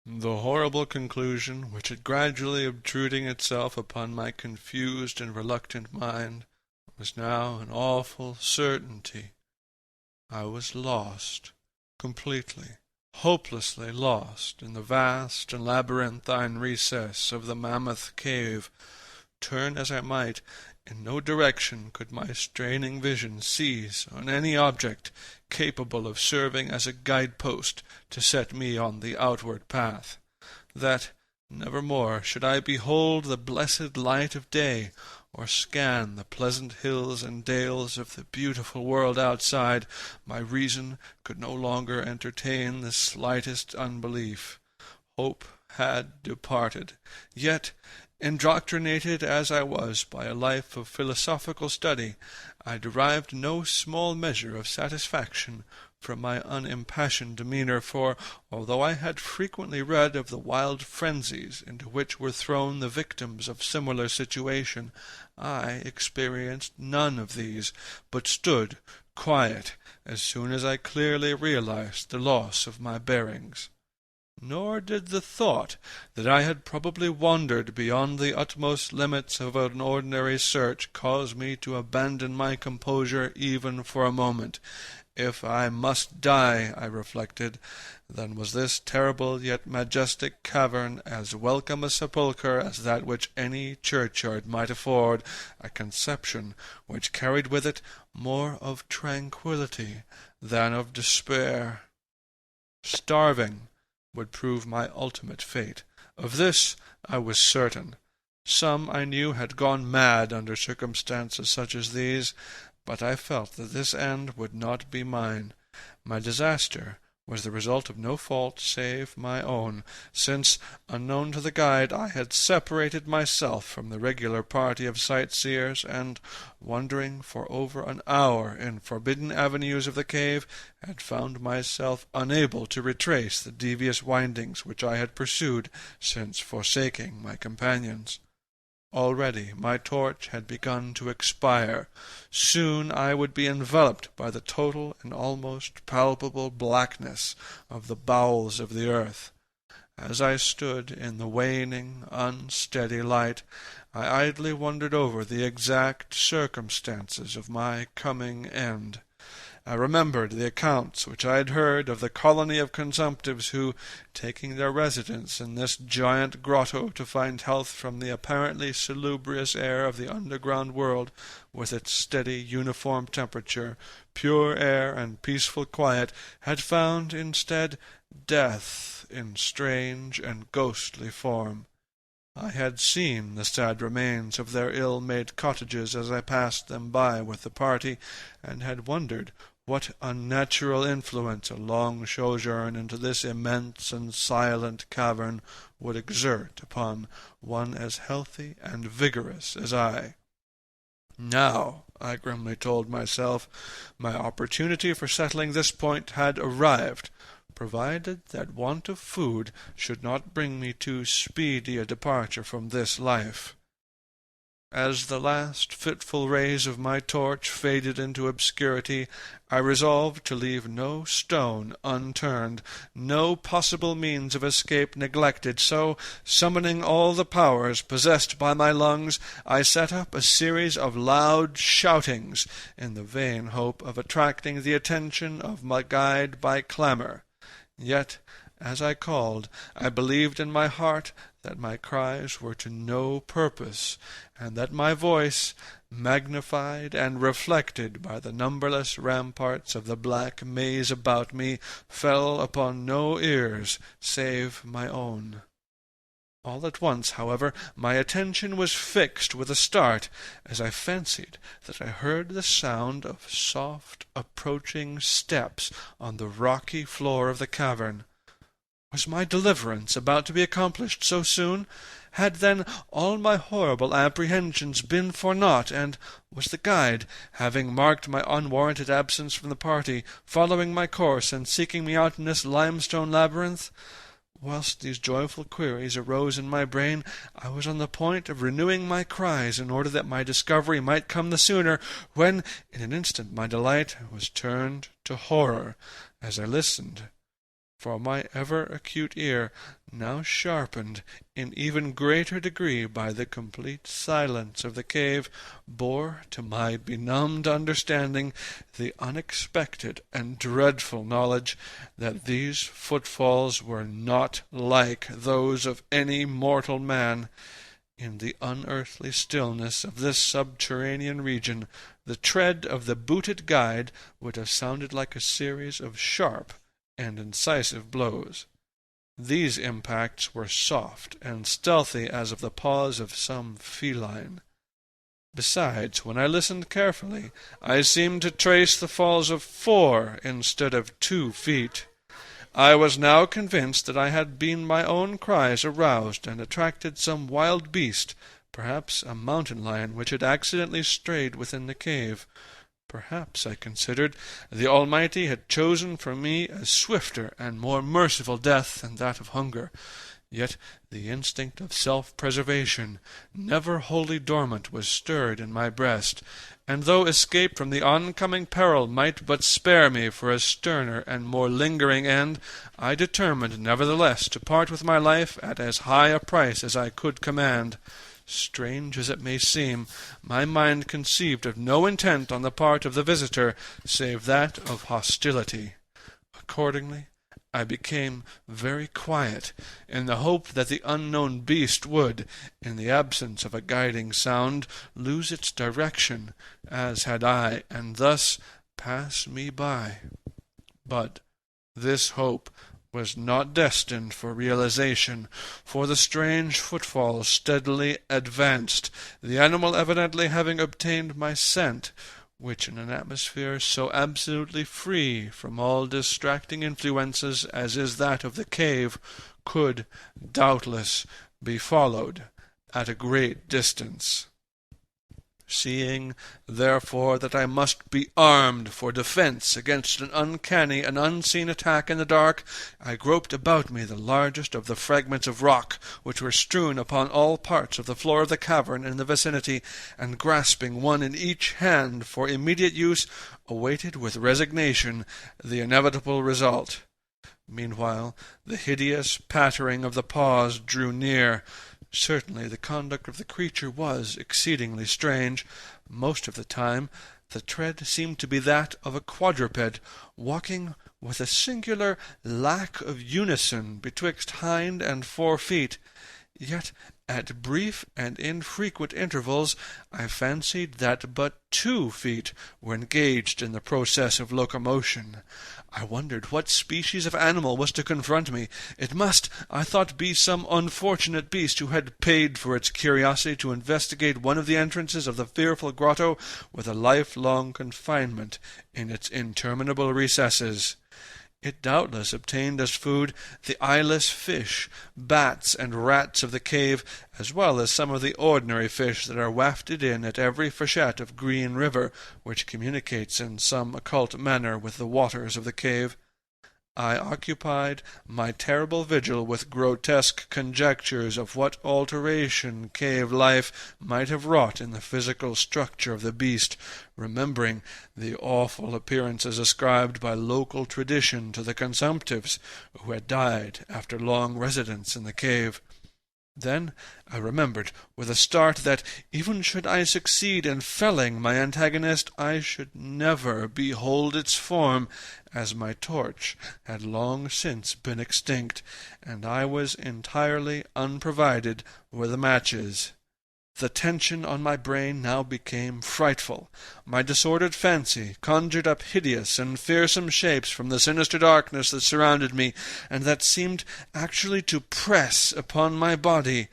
The horrible conclusion which had gradually obtruding itself upon my confused and reluctant mind was now an awful certainty. I was lost, completely, hopelessly lost in the vast and labyrinthine recess of the mammoth cave. Turn as I might, in no direction could my straining vision seize on any object capable of serving as a guide-post to set me on the outward path, that never more should I behold the blessed light of day, or scan the pleasant hills and dales of the beautiful world outside. My reason could no longer entertain the slightest unbelief. Hope had departed. Yet, indoctrinated as I was by a life of philosophical study, I derived no small measure of satisfaction from my unimpassioned demeanour, for, although I had frequently read of the wild frenzies into which were thrown the victims of similar situation, I experienced none of these, but stood quiet as soon as I clearly realized the loss of my bearings. Nor did the thought that I had probably wandered beyond the utmost limits of an ordinary search cause me to abandon my composure even for a moment. If I must die, I reflected, then was this terrible yet majestic cavern as welcome a sepulchre as that which any churchyard might afford, a conception which carried with it more of tranquillity than of despair. Starving would prove my ultimate fate. Of this I was certain. Some, I knew, had gone mad under circumstances such as these, but I felt that this end would not be mine. My disaster was the result of no fault save my own, since, unknown to the guide, I had separated myself from the regular party of sightseers, and, wandering for over an hour in forbidden avenues of the cave, had found myself unable to retrace the devious windings which I had pursued since forsaking my companions. Already my torch had begun to expire. Soon I would be enveloped by the total and almost palpable blackness of the bowels of the earth. As I stood in the waning, unsteady light, I idly wondered over the exact circumstances of my coming end. I remembered the accounts which I had heard of the colony of consumptives who, taking their residence in this giant grotto to find health from the apparently salubrious air of the underground world, with its steady, uniform temperature, pure air, and peaceful quiet, had found, instead, death in strange and ghostly form. I had seen the sad remains of their ill-made cottages as I passed them by with the party, and had wondered what unnatural influence a long sojourn into this immense and silent cavern would exert upon one as healthy and vigorous as I. Now, I grimly told myself, my opportunity for settling this point had arrived, provided that want of food should not bring me too speedy a departure from this life. As the last fitful rays of my torch faded into obscurity, I resolved to leave no stone unturned, no possible means of escape neglected, so, summoning all the powers possessed by my lungs, I set up a series of loud shoutings, in the vain hope of attracting the attention of my guide by clamour. Yet, as I called, I believed in my heart that my cries were to no purpose, and that my voice, magnified and reflected by the numberless ramparts of the black maze about me, fell upon no ears save my own. All at once, however, my attention was fixed with a start, as I fancied that I heard the sound of soft approaching steps on the rocky floor of the cavern. Was my deliverance about to be accomplished so soon? Had then all my horrible apprehensions been for naught, and was the guide, having marked my unwarranted absence from the party, following my course and seeking me out in this limestone labyrinth? Whilst these joyful queries arose in my brain, I was on the point of renewing my cries in order that my discovery might come the sooner, when in an instant my delight was turned to horror as I listened for my ever-acute ear, now sharpened in even greater degree by the complete silence of the cave, bore to my benumbed understanding the unexpected and dreadful knowledge that these footfalls were not like those of any mortal man. In the unearthly stillness of this subterranean region, the tread of the booted guide would have sounded like a series of sharp and incisive blows. These impacts were soft and stealthy as of the paws of some feline. Besides, when I listened carefully, I seemed to trace the falls of 4 instead of 2 feet. I was now convinced that I had been my own cries aroused and attracted some wild beast, perhaps a mountain lion which had accidentally strayed within the cave. Perhaps, I considered, the Almighty had chosen for me a swifter and more merciful death than that of hunger. Yet the instinct of self-preservation, never wholly dormant, was stirred in my breast, and though escape from the oncoming peril might but spare me for a sterner and more lingering end, I determined nevertheless to part with my life at as high a price as I could command. Strange as it may seem, my mind conceived of no intent on the part of the visitor save that of hostility. Accordingly, I became very quiet, in the hope that the unknown beast would, in the absence of a guiding sound, lose its direction, as had I, and thus pass me by. But this hope was not destined for realization, for the strange footfalls steadily advanced, the animal evidently having obtained my scent, which in an atmosphere so absolutely free from all distracting influences as is that of the cave, could, doubtless, be followed at a great distance. Seeing, therefore, that I must be armed for defence against an uncanny and unseen attack in the dark, I groped about me the largest of the fragments of rock which were strewn upon all parts of the floor of the cavern in the vicinity, and grasping one in each hand for immediate use, awaited with resignation the inevitable result. Meanwhile, the hideous pattering of the paws drew near. Certainly the conduct of the creature was exceedingly strange. Most of the time the tread seemed to be that of a quadruped, walking with a singular lack of unison betwixt hind and 4 feet. Yet at brief and infrequent intervals I fancied that but 2 feet were engaged in the process of locomotion. I wondered what species of animal was to confront me. It must, I thought, be some unfortunate beast who had paid for its curiosity to investigate one of the entrances of the fearful grotto with a lifelong confinement in its interminable recesses. It doubtless obtained as food the eyeless fish, bats, and rats of the cave, as well as some of the ordinary fish that are wafted in at every freshet of Green River, which communicates in some occult manner with the waters of the cave. I occupied my terrible vigil with grotesque conjectures of what alteration cave life might have wrought in the physical structure of the beast, remembering the awful appearances ascribed by local tradition to the consumptives who had died after long residence in the cave. Then I remembered with a start that, even should I succeed in felling my antagonist, I should never behold its form, as my torch had long since been extinct, and I was entirely unprovided with matches. The tension on my brain now became frightful. My disordered fancy conjured up hideous and fearsome shapes from the sinister darkness that surrounded me, and that seemed actually to press upon my body.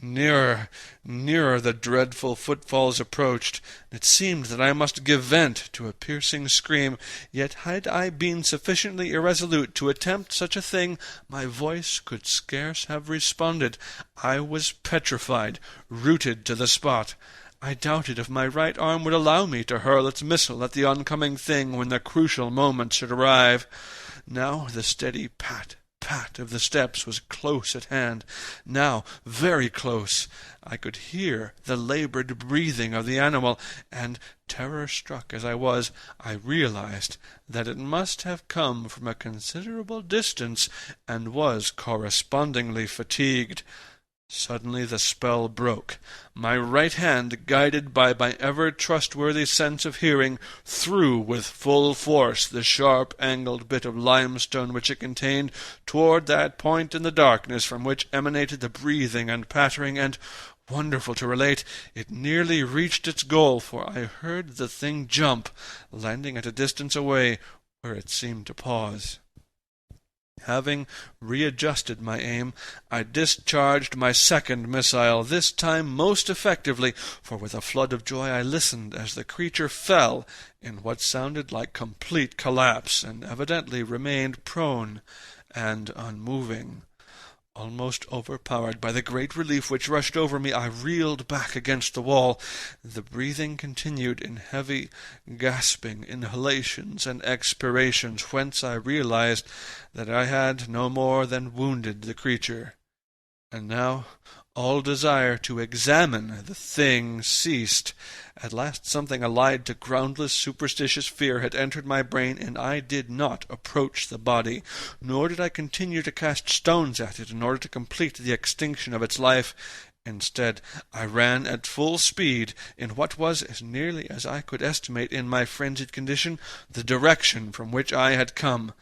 Nearer, nearer the dreadful footfalls approached. It seemed that I must give vent to a piercing scream, yet had I been sufficiently irresolute to attempt such a thing, my voice could scarce have responded. I was petrified, rooted to the spot. I doubted if my right arm would allow me to hurl its missile at the oncoming thing when the crucial moment should arrive. Now the steady pat, pat of the steps was close at hand, now very close. I could hear the labored breathing of the animal, and, terror-struck as I was, I realized that it must have come from a considerable distance, and was correspondingly fatigued. Suddenly the spell broke. My right hand, guided by my ever-trustworthy sense of hearing, threw with full force the sharp-angled bit of limestone which it contained toward that point in the darkness from which emanated the breathing and pattering, and, wonderful to relate, it nearly reached its goal, for I heard the thing jump, landing at a distance away, where it seemed to pause. Having readjusted my aim, I discharged my second missile, this time most effectively, for with a flood of joy I listened as the creature fell in what sounded like complete collapse, and evidently remained prone and unmoving. Almost overpowered by the great relief which rushed over me, I reeled back against the wall. The breathing continued in heavy, gasping inhalations and expirations, whence I realized that I had no more than wounded the creature. And now all desire to examine the thing ceased. At last something allied to groundless superstitious fear had entered my brain, and I did not approach the body, nor did I continue to cast stones at it in order to complete the extinction of its life. Instead, I ran at full speed in what was, as nearly as I could estimate in my frenzied condition, the direction from which I had come.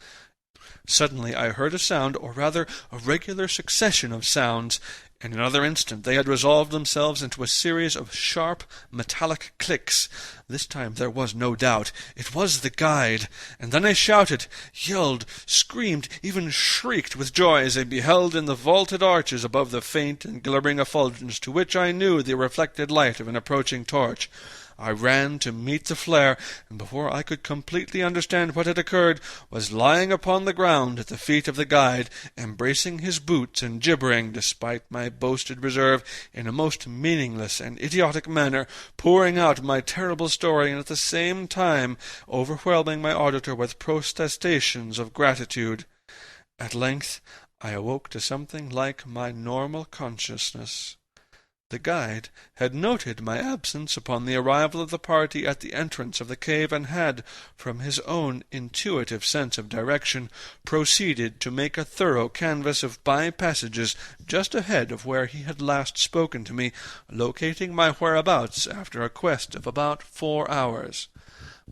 Suddenly I heard a sound, or rather a regular succession of sounds. In another instant they had resolved themselves into a series of sharp, metallic clicks. This time there was no doubt. It was the guide. And then I shouted, yelled, screamed, even shrieked with joy as I beheld in the vaulted arches above the faint and glimmering effulgence to which I knew the reflected light of an approaching torch. I ran to meet the flare, and before I could completely understand what had occurred, was lying upon the ground at the feet of the guide, embracing his boots and gibbering, despite my boasted reserve, in a most meaningless and idiotic manner, pouring out my terrible story, and at the same time overwhelming my auditor with protestations of gratitude. At length I awoke to something like my normal consciousness. The guide had noted my absence upon the arrival of the party at the entrance of the cave, and had, from his own intuitive sense of direction, proceeded to make a thorough canvass of by-passages just ahead of where he had last spoken to me, locating my whereabouts after a quest of about 4 hours.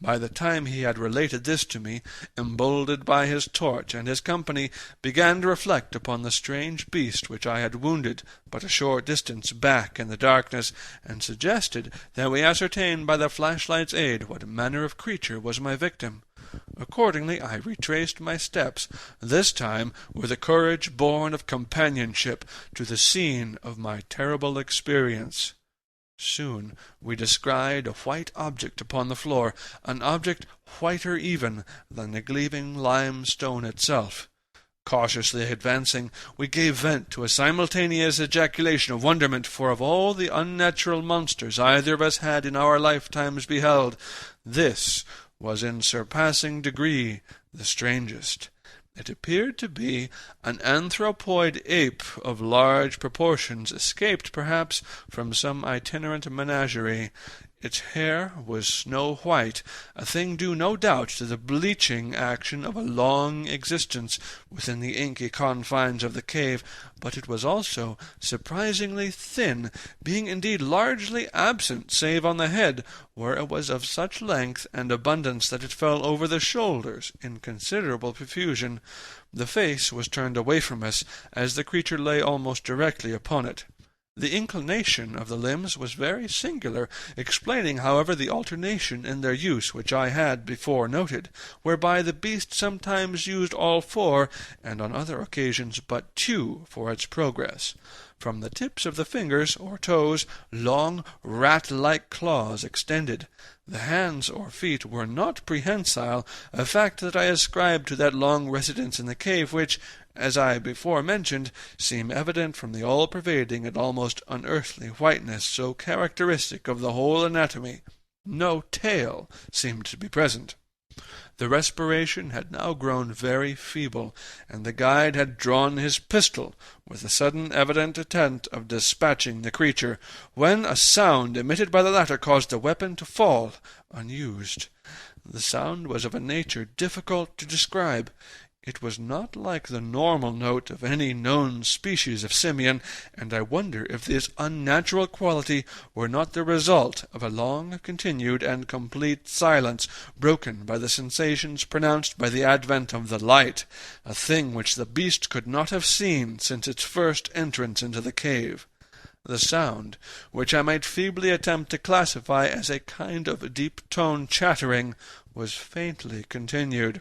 By the time he had related this to me, emboldened by his torch and his company, began to reflect upon the strange beast which I had wounded but a short distance back in the darkness, and suggested that we ascertain by the flashlight's aid what manner of creature was my victim. Accordingly I retraced my steps, this time with a courage born of companionship, to the scene of my terrible experience. Soon we descried a white object upon the floor, an object whiter even than the gleaming limestone itself. Cautiously advancing, we gave vent to a simultaneous ejaculation of wonderment, for of all the unnatural monsters either of us had in our lifetimes beheld, this was in surpassing degree the strangest. It appeared to be an anthropoid ape of large proportions, escaped perhaps from some itinerant menagerie. Its hair was snow-white, a thing due no doubt to the bleaching action of a long existence within the inky confines of the cave, but it was also surprisingly thin, being indeed largely absent save on the head, where it was of such length and abundance that it fell over the shoulders in considerable profusion. The face was turned away from us, as the creature lay almost directly upon it. The inclination of the limbs was very singular, explaining, however, the alternation in their use which I had before noted, whereby the beast sometimes used all 4, and on other occasions but 2, for its progress. From the tips of the fingers, or toes, long, rat-like claws extended. The hands or feet were not prehensile, a fact that I ascribed to that long residence in the cave which, as I before mentioned, seemed evident from the all-pervading and almost unearthly whiteness so characteristic of the whole anatomy. No tail seemed to be present. The respiration had now grown very feeble, and the guide had drawn his pistol, with the sudden evident intent of dispatching the creature, when a sound emitted by the latter caused the weapon to fall unused. The sound was of a nature difficult to describe. It was not like the normal note of any known species of simian, and I wonder if this unnatural quality were not the result of a long-continued and complete silence, broken by the sensations pronounced by the advent of the light, a thing which the beast could not have seen since its first entrance into the cave. The sound, which I might feebly attempt to classify as a kind of deep-toned chattering, was faintly continued.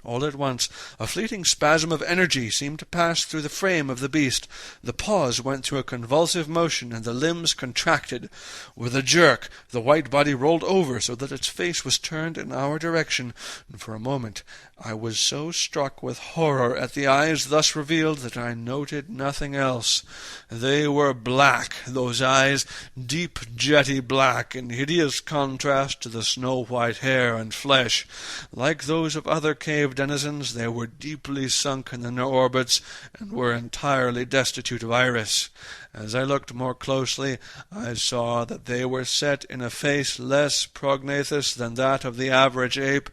All at once a fleeting spasm of energy seemed to pass through the frame of the beast. The paws went through a convulsive motion, and the limbs contracted. With a jerk the white body rolled over so that its face was turned in our direction, and for a moment I was so struck with horror at the eyes thus revealed that I noted nothing else. They were black, those eyes, deep jetty black, in hideous contrast to the snow-white hair and flesh. Like those of other cave denizens, they were deeply sunken in their orbits, and were entirely destitute of iris. As I looked more closely, I saw that they were set in a face less prognathous than that of the average ape,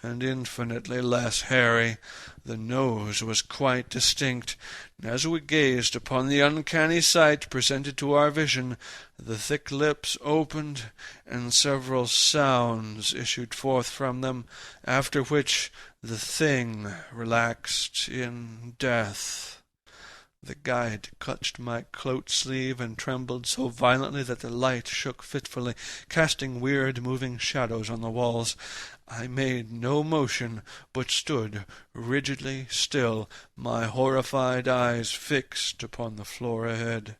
and infinitely less hairy. The nose was quite distinct, and as we gazed upon the uncanny sight presented to our vision, the thick lips opened, and several sounds issued forth from them, after which the thing relaxed in death. The guide clutched my cloak sleeve and trembled so violently that the light shook fitfully, casting weird moving shadows on the walls. I made no motion, but stood rigidly still, my horrified eyes fixed upon the floor ahead.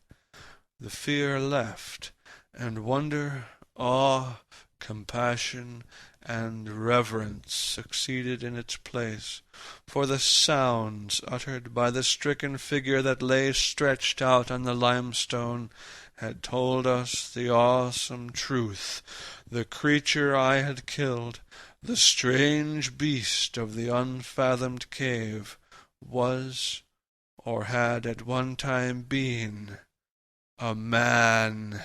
The fear left, and wonder, awe, compassion, and reverence succeeded in its place, for the sounds uttered by the stricken figure that lay stretched out on the limestone had told us the awesome truth. The creature I had killed, the strange beast of the unfathomed cave, was, or had at one time been, a man.